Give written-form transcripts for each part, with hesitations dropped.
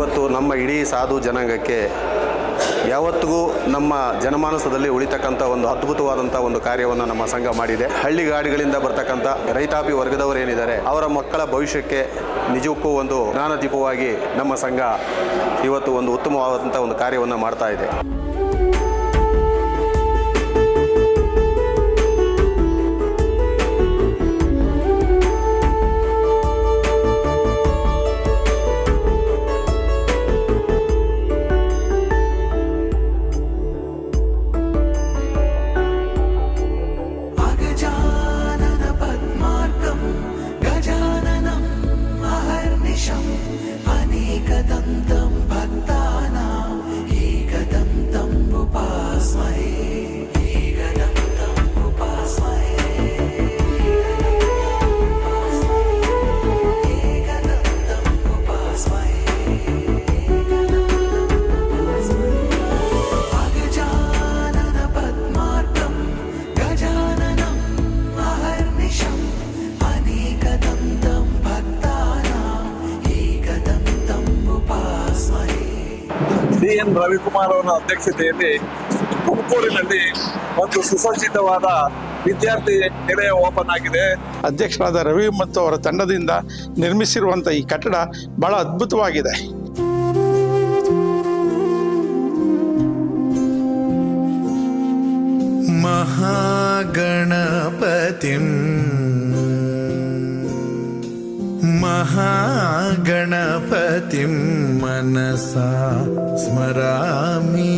ಇವತ್ತು ನಮ್ಮ ಇಡೀ ಸಾಧು ಜನಾಂಗಕ್ಕೆ ಯಾವತ್ತಿಗೂ ನಮ್ಮ ಜನಮಾನಸದಲ್ಲಿ ಉಳಿತಕ್ಕಂಥ ಒಂದು ಅದ್ಭುತವಾದಂಥ ಒಂದು ಕಾರ್ಯವನ್ನು ನಮ್ಮ ಸಂಘ ಮಾಡಿದೆ. ಹಳ್ಳಿಗಾಡಿಗಳಿಂದ ಬರ್ತಕ್ಕಂಥ ರೈತಾಪಿ ವರ್ಗದವರೇನಿದ್ದಾರೆ ಅವರ ಮಕ್ಕಳ ಭವಿಷ್ಯಕ್ಕೆ ನಿಜಕ್ಕೂ ಒಂದು ಜ್ಞಾನದೀಪವಾಗಿ ನಮ್ಮ ಸಂಘ ಇವತ್ತು ಒಂದು ಉತ್ತಮವಾದಂಥ ಒಂದು ಕಾರ್ಯವನ್ನು ಮಾಡ್ತಾ ಇದೆ. ಡಿ.ಎನ್. ರವಿಕುಮಾರ್ ಅವರ ಅಧ್ಯಕ್ಷತೆಯಲ್ಲಿ ತುಮಕೂರಿನಲ್ಲಿ ಒಂದು ಸುಸಜ್ಜಿತವಾದ ವಿದ್ಯಾರ್ಥಿ ನಿಲಯ ಓಪನ್ ಆಗಿದೆ. ಅಧ್ಯಕ್ಷರಾದ ರವಿ ಮತ್ತು ಅವರ ತಂಡದಿಂದ ನಿರ್ಮಿಸಿರುವಂಥ ಈ ಕಟ್ಟಡ ಬಹಳ ಅದ್ಭುತವಾಗಿದೆ. ಮಹಾಗಣಪತಿಂ ಮನಸಾ ಸ್ಮರಾಮಿ,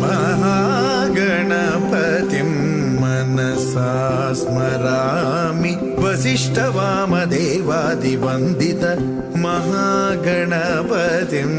ಮಹಾಗಣಪತಿಂ ಮನಸಾ ಸ್ಮರಾಮಿ, ವಸಿಷ್ಠವಾಮದೇವಾದಿವಂದಿತ ಮಹಾಗಣಪತಿಂ.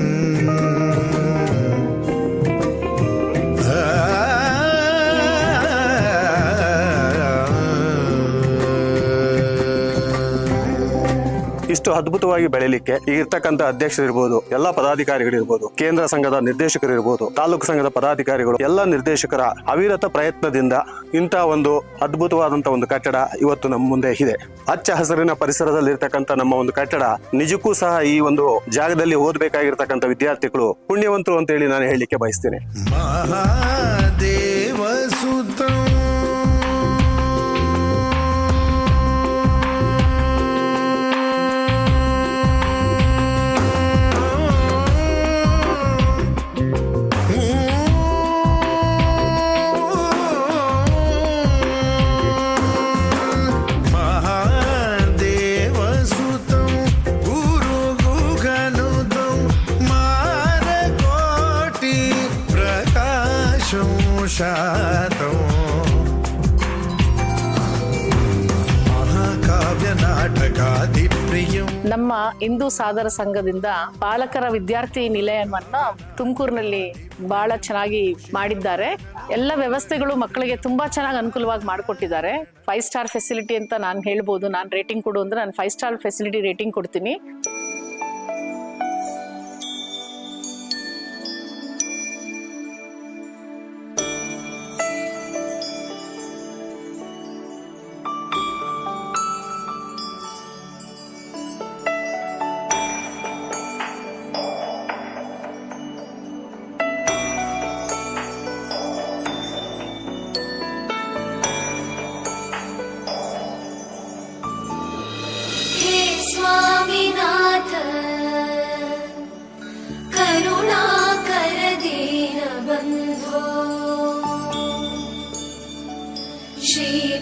ಇಷ್ಟು ಅದ್ಭುತವಾಗಿ ಬೆಳೆಯಲಿಕ್ಕೆ ಇರ್ತಕ್ಕಂಥ ಅಧ್ಯಕ್ಷರಿರ್ಬೋದು, ಎಲ್ಲ ಪದಾಧಿಕಾರಿಗಳಿರ್ಬೋದು, ಕೇಂದ್ರ ಸಂಘದ ನಿರ್ದೇಶಕರಿರ್ಬೋದು, ತಾಲೂಕು ಸಂಘದ ಪದಾಧಿಕಾರಿಗಳು, ಎಲ್ಲ ನಿರ್ದೇಶಕರ ಅವಿರತ ಪ್ರಯತ್ನದಿಂದ ಇಂಥ ಒಂದು ಅದ್ಭುತವಾದಂಥ ಒಂದು ಕಟ್ಟಡ ಇವತ್ತು ನಮ್ಮ ಮುಂದೆ ಇದೆ. ಹಚ್ಚ ಹಸಿರಿನ ಪರಿಸರದಲ್ಲಿರ್ತಕ್ಕಂಥ ನಮ್ಮ ಒಂದು ಕಟ್ಟಡ ನಿಜಕ್ಕೂ ಸಹ ಈ ಒಂದು ಜಾಗದಲ್ಲಿ ಓದಬೇಕಾಗಿರ್ತಕ್ಕಂಥ ವಿದ್ಯಾರ್ಥಿಗಳು ಪುಣ್ಯವಂತರು ಅಂತ ಹೇಳಿ ನಾನು ಹೇಳಲಿಕ್ಕೆ ಬಯಸ್ತೇನೆ. ನಮ್ಮ ಹಿಂದೂ ಸಾಧರ ಸಂಘದಿಂದ ಬಾಲಕರ ವಿದ್ಯಾರ್ಥಿ ನಿಲಯವನ್ನ ತುಮಕೂರಿನಲ್ಲಿ ಬಹಳ ಚೆನ್ನಾಗಿ ಮಾಡಿದ್ದಾರೆ. ಎಲ್ಲ ವ್ಯವಸ್ಥೆಗಳು ಮಕ್ಕಳಿಗೆ ತುಂಬಾ ಚೆನ್ನಾಗಿ ಅನುಕೂಲವಾಗಿ ಮಾಡಿಕೊಟ್ಟಿದ್ದಾರೆ. 5 ಸ್ಟಾರ್ ಫೆಸಿಲಿಟಿ ಅಂತ ನಾನು ಹೇಳ್ಬೋದು. ನಾನು ರೇಟಿಂಗ್ ಕೊಡು ಅಂದ್ರೆ ನಾನು 5 ಸ್ಟಾರ್ ಫೆಸಿಲಿಟಿ ರೇಟಿಂಗ್ ಕೊಡ್ತೀನಿ.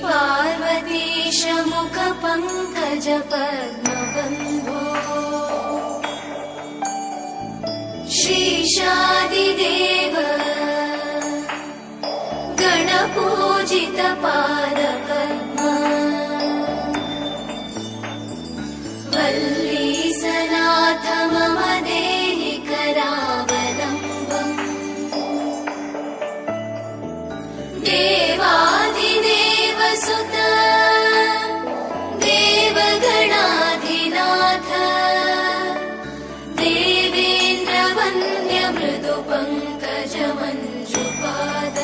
पार्वतीश मुख पंकज पद्मबन्धो श्रीशादिदेव गणपूजित पादपद्मा वल्लीसनाथ मम देहि करावलम्बम् देवादिदेव सुत देवगणाधिनाथ देवेन्द्र वन्द्य मृदु पंकज मंजुपाद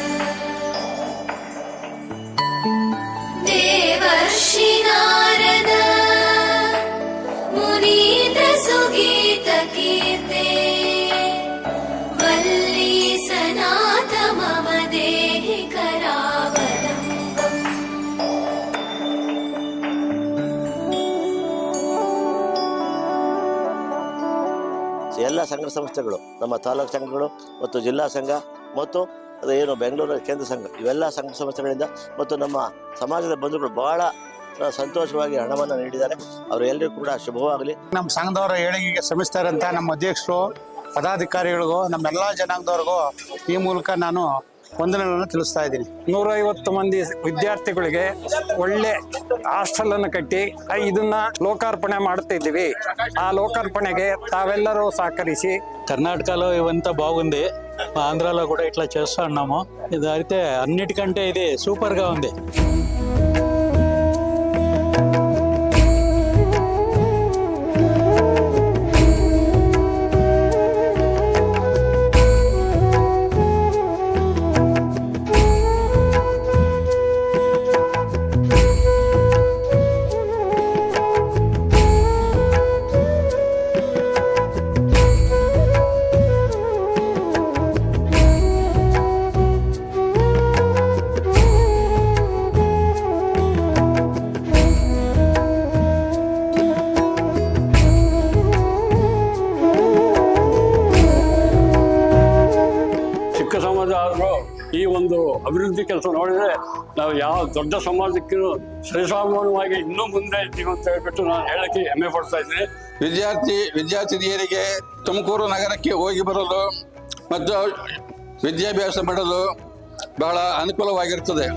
ಎಲ್ಲ ಸಂಘ ಸಂಸ್ಥೆಗಳು, ನಮ್ಮ ತಾಲೂಕು ಸಂಘಗಳು ಮತ್ತು ಜಿಲ್ಲಾ ಸಂಘ ಮತ್ತು ಅದು ಏನು ಬೆಂಗಳೂರು ಕೇಂದ್ರ ಸಂಘ, ಇವೆಲ್ಲ ಸಂಘ ಸಂಸ್ಥೆಗಳಿಂದ ಮತ್ತು ನಮ್ಮ ಸಮಾಜದ ಬಂಧುಗಳು ಬಹಳ ಸಂತೋಷವಾಗಿ ಹಣವನ್ನು ನೀಡಿದ್ದಾರೆ. ಅವರು ಎಲ್ಲರಿಗೂ ಕೂಡ ಶುಭವಾಗಲಿ. ನಮ್ಮ ಸಂಘದವರ ಏಳಿಗೆಗೆ ಶ್ರಮಿಸ್ತಾರಂತ ನಮ್ಮ ಅಧ್ಯಕ್ಷರು, ಪದಾಧಿಕಾರಿಗಳಿಗೂ, ನಮ್ಮೆಲ್ಲ ಜನಾಂಗದವ್ರಿಗೂ ಈ ಮೂಲಕ ನಾನು ವಂದನೆಗಳನ್ನು ತಿಳಿಸ್ತಾ ಇದ್ದೀನಿ. 150 ಮಂದಿ ವಿದ್ಯಾರ್ಥಿಗಳಿಗೆ ಒಳ್ಳೆ ಹಾಸ್ಟೆಲ್ ಅನ್ನು ಕಟ್ಟಿ ಇದನ್ನ ಲೋಕಾರ್ಪಣೆ ಮಾಡ್ತಿದ್ದೀವಿ. ఆ లోకార్పణೆಗೆ తావెల్లరూ సహకరించి కర్ణాటకలో ఇవంతా బాగుంది, ఆంధ్రాలో కూడా ఇట్లా చేస్తూ ఉన్నాము. ఇది అయితే అన్నిటికంటే ఇది సూపర్గా ఉంది. ಚಿಕ್ಕ ಸಮಾಜ ಆದರೂ ಈ ಒಂದು ಅಭಿವೃದ್ಧಿ ಕೆಲಸ ನೋಡಿದ್ರೆ ನಾವು ಯಾವ ದೊಡ್ಡ ಸಮಾಜಕ್ಕೂ ಶ್ರೀಸಾಮಾನ್ಯವಾಗಿ ಇನ್ನೂ ಮುಂದೆ ಇದ್ದೀವಿ ಅಂತ ಹೇಳ್ಬಿಟ್ಟು ನಾನು ಹೇಳಕ್ಕೆ ಹೆಮ್ಮೆ ಪಡ್ತಾ ಇದ್ದೀನಿ. ವಿದ್ಯಾರ್ಥಿನಿಯರಿಗೆ ತುಮಕೂರು ನಗರಕ್ಕೆ ಹೋಗಿ ಬರಲು ಮತ್ತು ವಿದ್ಯಾಭ್ಯಾಸ ಮಾಡಲು ಬಹಳ ಅನುಕೂಲವಾಗಿರುತ್ತದೆ.